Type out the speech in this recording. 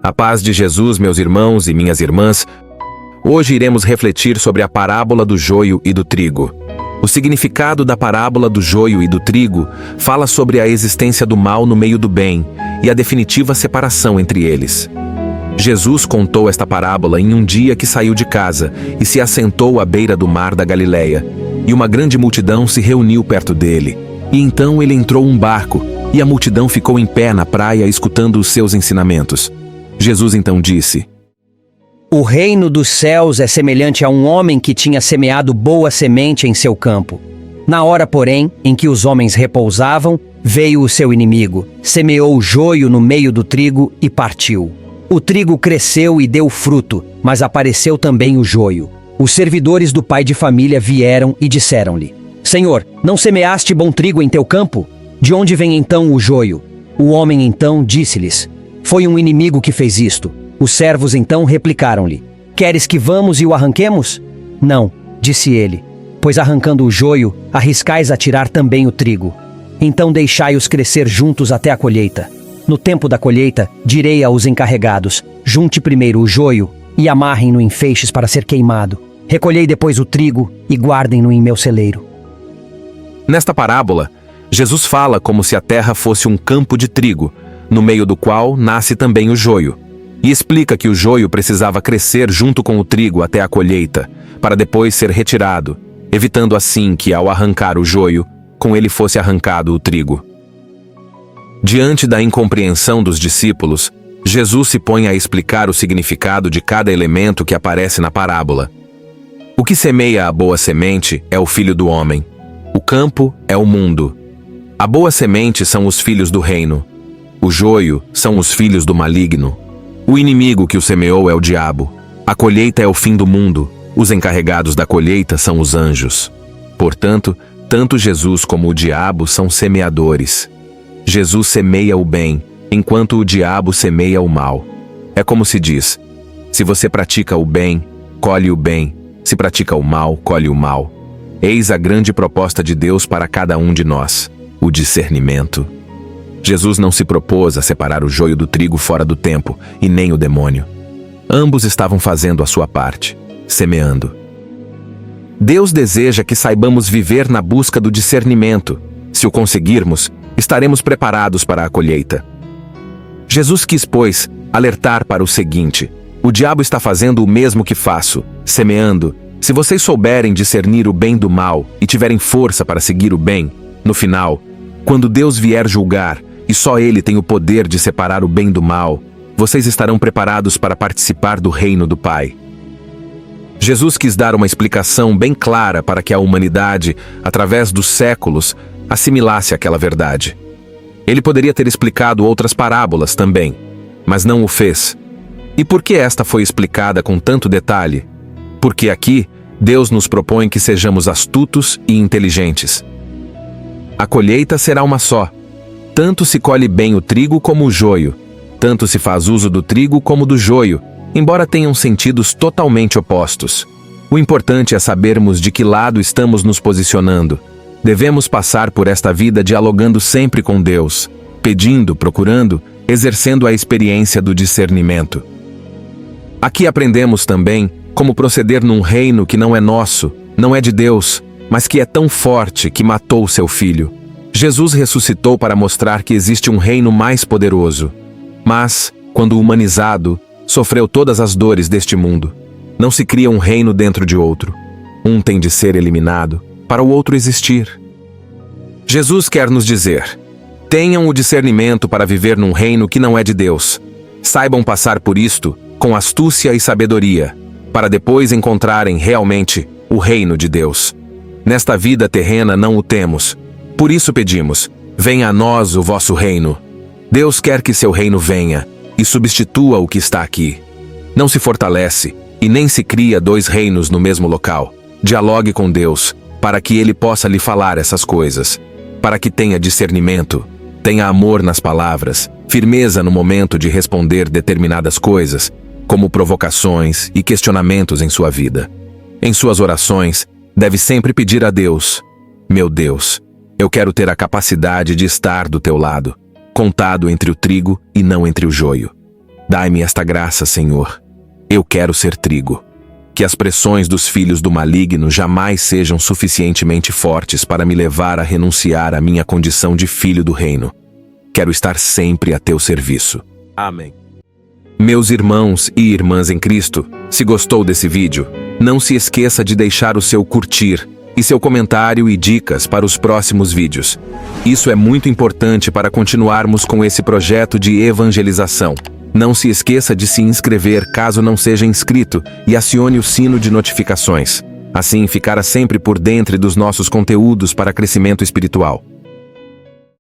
A paz de Jesus, meus irmãos e minhas irmãs. Hoje iremos refletir sobre a parábola do joio e do trigo. O significado da parábola do joio e do trigo fala sobre a existência do mal no meio do bem e a definitiva separação entre eles. Jesus contou esta parábola em um dia que saiu de casa e se assentou à beira do mar da Galileia, e uma grande multidão se reuniu perto dele. E então ele entrou um barco, e a multidão ficou em pé na praia escutando os seus ensinamentos. Jesus então disse: O reino dos céus é semelhante a um homem que tinha semeado boa semente em seu campo. Na hora, porém, em que os homens repousavam, veio o seu inimigo, semeou o joio no meio do trigo e partiu. O trigo cresceu e deu fruto, mas apareceu também o joio. Os servidores do pai de família vieram e disseram-lhe: Senhor, não semeaste bom trigo em teu campo? De onde vem então o joio? O homem então disse-lhes: Foi um inimigo que fez isto. Os servos então replicaram-lhe: Queres que vamos e o arranquemos? Não, disse ele, pois arrancando o joio, arriscais a tirar também o trigo. Então deixai-os crescer juntos até a colheita. No tempo da colheita, direi aos encarregados: Junte primeiro o joio e amarrem-no em feixes para ser queimado. Recolhei depois o trigo e guardem-no em meu celeiro. Nesta parábola, Jesus fala como se a terra fosse um campo de trigo, no meio do qual nasce também o joio. E explica que o joio precisava crescer junto com o trigo até a colheita, para depois ser retirado, evitando assim que, ao arrancar o joio, com ele fosse arrancado o trigo. Diante da incompreensão dos discípulos, Jesus se põe a explicar o significado de cada elemento que aparece na parábola. O que semeia a boa semente é o Filho do Homem. O campo é o mundo. A boa semente são os filhos do reino. O joio são os filhos do maligno. O inimigo que o semeou é o diabo. A colheita é o fim do mundo. Os encarregados da colheita são os anjos. Portanto, tanto Jesus como o diabo são semeadores. Jesus semeia o bem, enquanto o diabo semeia o mal. É como se diz: se você pratica o bem, colhe o bem. Se pratica o mal, colhe o mal. Eis a grande proposta de Deus para cada um de nós: o discernimento. Jesus não se propôs a separar o joio do trigo fora do tempo, e nem o demônio. Ambos estavam fazendo a sua parte, semeando. Deus deseja que saibamos viver na busca do discernimento. Se o conseguirmos, estaremos preparados para a colheita. Jesus quis, pois, alertar para o seguinte: o diabo está fazendo o mesmo que faço, semeando. Se vocês souberem discernir o bem do mal e tiverem força para seguir o bem, no final, quando Deus vier julgar, e só Ele tem o poder de separar o bem do mal, vocês estarão preparados para participar do reino do Pai. Jesus quis dar uma explicação bem clara para que a humanidade, através dos séculos, assimilasse aquela verdade. Ele poderia ter explicado outras parábolas também, mas não o fez. E por que esta foi explicada com tanto detalhe? Porque aqui, Deus nos propõe que sejamos astutos e inteligentes. A colheita será uma só. Tanto se colhe bem o trigo como o joio. Tanto se faz uso do trigo como do joio, embora tenham sentidos totalmente opostos. O importante é sabermos de que lado estamos nos posicionando. Devemos passar por esta vida dialogando sempre com Deus, pedindo, procurando, exercendo a experiência do discernimento. Aqui aprendemos também como proceder num reino que não é nosso, não é de Deus, mas que é tão forte que matou seu filho. Jesus ressuscitou para mostrar que existe um reino mais poderoso. Mas, quando humanizado, sofreu todas as dores deste mundo. Não se cria um reino dentro de outro. Um tem de ser eliminado, para o outro existir. Jesus quer nos dizer: tenham o discernimento para viver num reino que não é de Deus. Saibam passar por isto com astúcia e sabedoria, para depois encontrarem realmente o reino de Deus. Nesta vida terrena não o temos. Por isso pedimos: venha a nós o vosso reino. Deus quer que seu reino venha e substitua o que está aqui. Não se fortalece e nem se cria dois reinos no mesmo local. Dialogue com Deus, para que Ele possa lhe falar essas coisas. Para que tenha discernimento, tenha amor nas palavras, firmeza no momento de responder determinadas coisas, como provocações e questionamentos em sua vida. Em suas orações, deve sempre pedir a Deus: meu Deus, eu quero ter a capacidade de estar do teu lado, contado entre o trigo e não entre o joio. Dai-me esta graça, Senhor. Eu quero ser trigo. Que as pressões dos filhos do maligno jamais sejam suficientemente fortes para me levar a renunciar à minha condição de filho do reino. Quero estar sempre a teu serviço. Amém. Meus irmãos e irmãs em Cristo, se gostou desse vídeo, não se esqueça de deixar o seu curtir e seu comentário e dicas para os próximos vídeos. Isso é muito importante para continuarmos com esse projeto de evangelização. Não se esqueça de se inscrever caso não seja inscrito e acione o sino de notificações. Assim ficará sempre por dentro dos nossos conteúdos para crescimento espiritual.